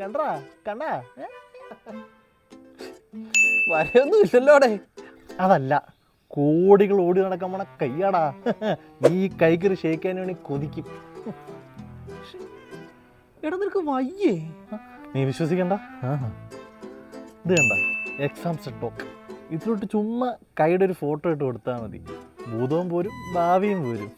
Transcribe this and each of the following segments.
കണ്ടാ കണ്ടാ വരയൊന്നും ഇല്ലല്ലോടെ. അതല്ല, കോടികൾ ഓടി നടക്കാൻ പോണ കയ്യാടാ. നീ കൈക്കറി ഷേക്കാൻ വേണ്ടി കൊതിക്കും. എടാ നിനക്ക് വയ്യേ? നീ വിശ്വസിക്കണ്ട. ഇത് കണ്ട എക്സാം സെറ്റോക്ക്. ഇതിലോട്ട് ചുമ്മാ കൈയുടെ ഒരു ഫോട്ടോ ഇട്ട് കൊടുത്താൽ മതി. ഭൂതവും പോരും ഭാവിയും പോരും.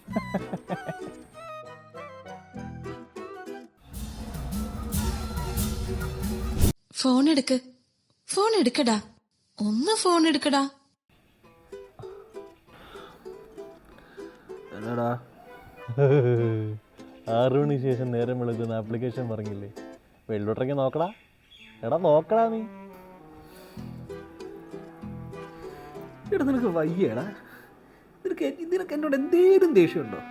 ഫോൺ എടുക്കടാ, ഒന്ന് ഫോൺ എടുക്കടാ. എന്നടാ 6 മണിക്ക് ശേഷം നേരം വിളിക്കുന്ന ആപ്ലിക്കേഷൻ പറഞ്ഞില്ലേ, വെള്ളോട്ടേക്ക് നോക്കടാ. എടാ നോക്കടാ നീ. എടാ നിനക്ക് വയ്യടാ. നിനക്ക് എന്നോട് എന്തേലും ദേഷ്യമുണ്ടോ?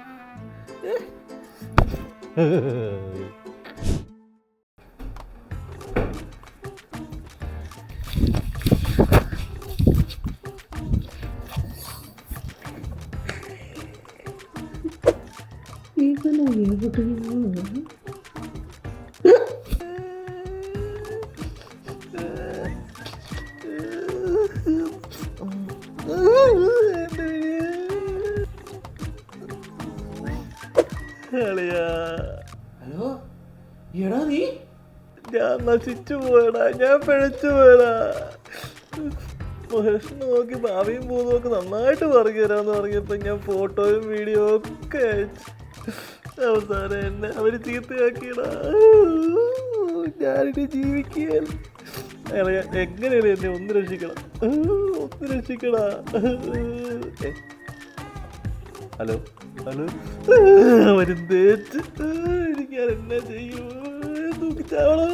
ഹലോ എടാ നീ, ഞാൻ നശിച്ചു പോയടാ, ഞാൻ പിഴച്ചു പോയടാ. മഹേഷിനെ നോക്കി ഭാവിയും ഭൂതമൊക്കെ നന്നായിട്ട് പറഞ്ഞു തരാമെന്ന് പറഞ്ഞപ്പോൾ ഞാൻ ഫോട്ടോയും വീഡിയോ ഒക്കെ അയച്ചു. അവസാനം എന്നെ അവർ ചീത്തയാക്കിയടാ. ഞാനിനി ജീവിക്കാൻ എങ്ങനെയാണ് എന്നെ ഒന്ന് രക്ഷിക്കണം, ഒന്ന് രക്ഷിക്കടാ. ഹലോ ഹലോ, അവരും തേച്ച് എനിക്ക് ഞാൻ എന്നാ ചെയ്യൂ? തൂക്കിച്ചാവണം.